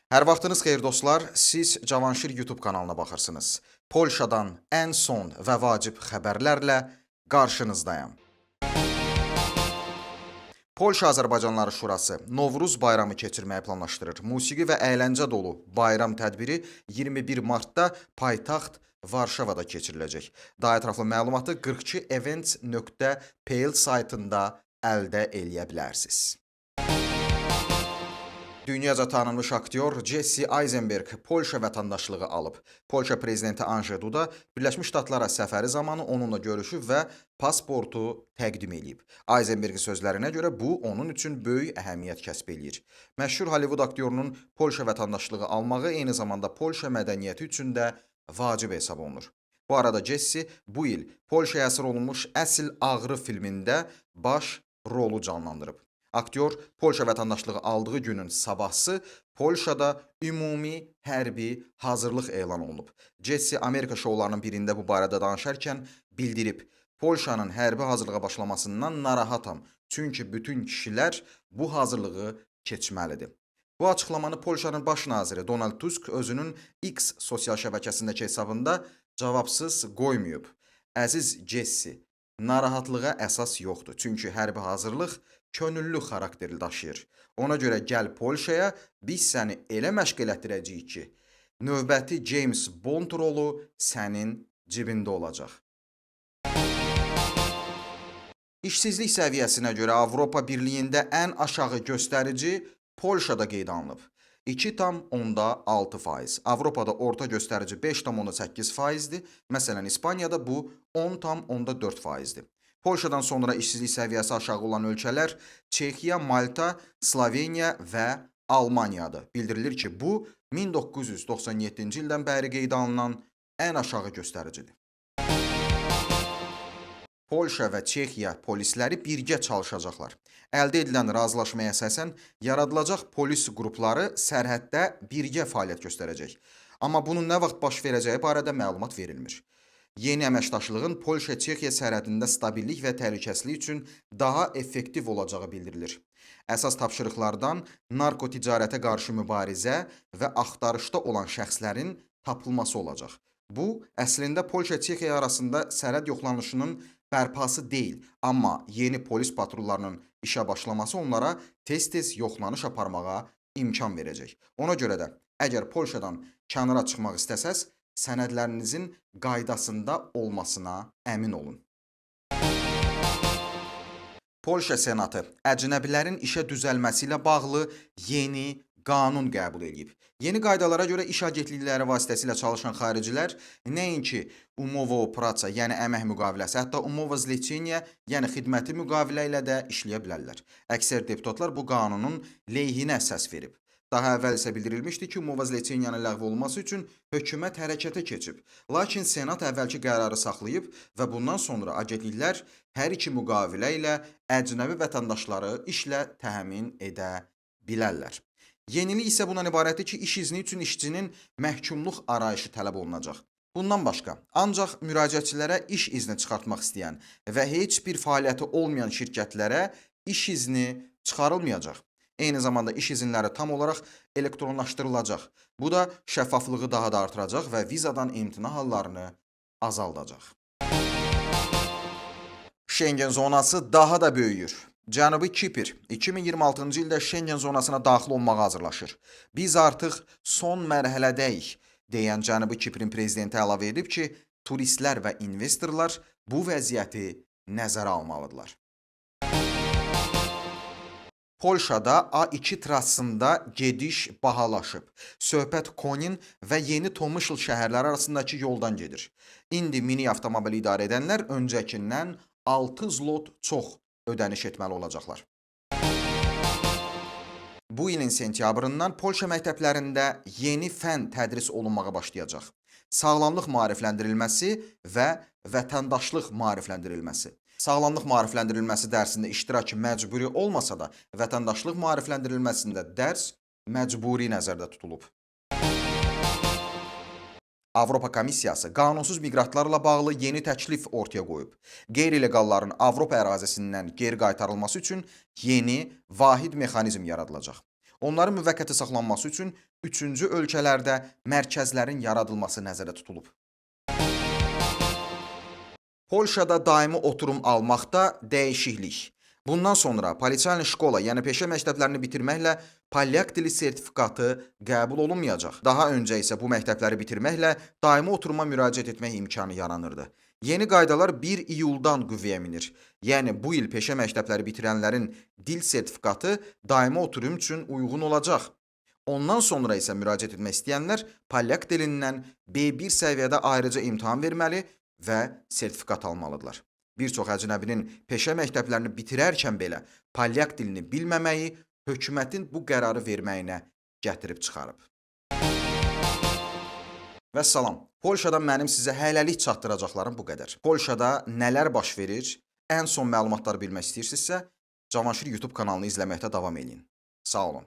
Hər vaxtınız xeyir dostlar, siz Cavanşir YouTube kanalına baxırsınız. Polşadan ən son və vacib xəbərlərlə qarşınızdayım. Polşa Azərbaycanlıları Şurası Novruz bayramı keçirməyi planlaşdırır. Musiqi və əyləncə dolu bayram tədbiri 21 martda paytaxt Varşavada keçiriləcək. Daha ətraflı məlumatı 42events.pl saytında əldə eləyə bilərsiniz. Dünyaca tanınmış aktyor Jesse Eisenberg Polşa vətəndaşlığı alıb. Polşa prezidenti Andrzej Duda Birləşmiş Ştatlara səfəri zamanı onunla görüşüb və pasportu təqdim edib. Eisenbergin sözlərinə görə bu onun üçün böyük əhəmiyyət kəsb eləyir. Məşhur Hollywood aktyorunun Polşa vətəndaşlığı almağı eyni zamanda Polşa mədəniyyəti üçün də vacib hesab olunur. Bu arada Jesse bu il Polşaya əsir olunmuş Əsl Ağrı filmində baş rolu canlandırıb. Aktyor Polşa vətəndaşlığı aldığı günün sabahsı Polşada ümumi hərbi hazırlıq elan olunub. Jesse Amerika şoularının birində bu barədə danışarkən bildirib, Polşanın hərbi hazırlığa başlamasından narahatam, çünki bütün kişilər bu hazırlığı keçməlidir. Bu açıqlamanı Polşanın baş naziri Donald Tusk özünün X sosial şəbəkəsindəki hesabında cavabsız qoymayıb. Əziz Jesse, narahatlığa əsas yoxdur, çünki hərbi hazırlıq könüllü xarakterli daşıyır. Ona görə gəl Polşaya, biz səni elə məşq elətdirəcəyik ki, növbəti James Bond rolu sənin cibində olacaq. İşsizlik səviyyəsinə görə Avropa Birliyində ən aşağı göstərici Polşada qeyd alınıb. 2,6%. Avropada orta göstərici 5,8%-dir. Məsələn, İspaniyada bu 10,4%-dir. Polşadan sonra işsizlik səviyyəsi aşağı olan ölkələr Çexiya, Malta, Sloveniya və Almaniyadır. Bildirilir ki, bu 1997-ci ildən bəri qeydə alınan ən aşağı göstəricidir. Polşa və Çexiya polisləri birgə çalışacaqlar. Əldə edilən razılaşmaya əsasən yaradılacaq polis qrupları sərhəddə birgə fəaliyyət göstərəcək. Amma bunun nə vaxt baş verəcəyi barədə məlumat verilmir. Yeni əməkdaşlığın Polşa-Çexiya sərhədində stabillik və təhlükəsizlik üçün daha effektiv olacağı bildirilir. Əsas tapşırıqlardan narkoticarətə qarşı mübarizə və axtarışda olan şəxslərin tapılması olacaq. Bu, əslində Polşa-Çexiya arasında sərhəd yoxlanışının bərpası deyil, amma yeni polis patrullarının işə başlaması onlara tez-tez yoxlanış aparmağa imkan verəcək. Ona görə də, əgər Polşadan kənara çıxmaq istəsəz, sənədlərinizin qaydasında olmasına əmin olun. Polşa Senatı əcnəbilərin işə düzəlməsi ilə bağlı yeni qanun qəbul edib. Yeni qaydalara görə iş agentlikləri vasitəsilə çalışan xaricilər nəinki umova praca, yəni əmək müqaviləsi, hətta umova zlečeniya, yəni xidməti müqavilə ilə də işləyə bilərlər. Əksər deputatlar bu qanunun leyhinə səs verib. Daha əvvəl isə bildirilmişdi ki, umova zlečeniyanın ləğv olunması üçün hökumət hərəkətə keçib. Lakin Senat əvvəlki qərarı saxlayıb və bundan sonra agentliklər hər iki müqavilə ilə əcnəbi vətəndaşları işlə təmin edə bilərlər. Yenilik isə bundan ibarətdir ki, iş izni üçün işçinin məhkumluq arayışı tələb olunacaq. Bundan başqa, ancaq müraciətçilərə iş izni çıxartmaq istəyən və heç bir fəaliyyəti olmayan şirkətlərə iş izni çıxarılmayacaq. Eyni zamanda iş izinləri tam olaraq elektronlaşdırılacaq. Bu da şəffaflığı daha da artıracaq və vizadan imtina hallarını azaldacaq. Şengen zonası daha da böyüyür. Cənubi Kipr 2026-cı ildə Şengen zonasına daxil olmağa hazırlaşır. Biz artıq son mərhələdəyik, deyən Cənubi Kiprin prezidenti əlavə edib ki, turistlər və investorlar bu vəziyyəti nəzərə almalıdırlar. Polşada A2 trassında gediş bahalaşıb. Söhbət Konin və Yeni Tomışl şəhərləri arasındakı yoldan gedir. İndi mini avtomobili idarə edənlər öncəkindən 6 zlot çox ödəniş etməli olacaqlar. Bu ilin sentyabrından Polşa məktəblərində yeni fən tədris olunmağa başlayacaq. Sağlamlıq maarifləndirilməsi və vətəndaşlıq maarifləndirilməsi. Sağlamlıq maarifləndirilməsi dərsində iştirak məcburi olmasa da, vətəndaşlıq maarifləndirilməsində dərs məcburi nəzərdə tutulub. Avropa Komissiyası qanunsuz miqrantlarla bağlı yeni təklif ortaya qoyub. Qeyri-legalların Avropa ərazisindən geri qaytarılması üçün yeni vahid mexanizm yaradılacaq. Onların müvəqqəti saxlanması üçün üçüncü ölkələrdə mərkəzlərin yaradılması nəzərdə tutulub. Polşada daimi oturum almaqda dəyişiklik. Bundan sonra Politsalni şkola, yəni peşə məktəblərini bitirməklə polyak dili sertifikatı qəbul olunmayacaq. Daha öncə isə bu məktəbləri bitirməklə daimi oturuma müraciət etmək imkanı yaranırdı. Yeni qaydalar 1 iyuldan qüvvəyə minir. Yəni bu il peşə məktəbləri bitirənlərin dil sertifikatı daimi oturum üçün uyğun olacaq. Ondan sonra isə müraciət etmək istəyənlər polyak dilindən B1 səviyyədə ayrıca imtahan verməli və sertifikat almalıdırlar. Bir çox əcnəbinin peşə məktəblərini bitirərkən belə polyak dilini bilməməyi hökumətin bu qərarı verməyinə gətirib çıxarıb. Və salam. Polşadan mənim sizə hələlik çatdıracaqlarım bu qədər. Polşada nələr baş verir? Ən son məlumatları bilmək istəyirsinizsə, Cavanşir YouTube kanalını izləməkdə davam edin. Sağ olun.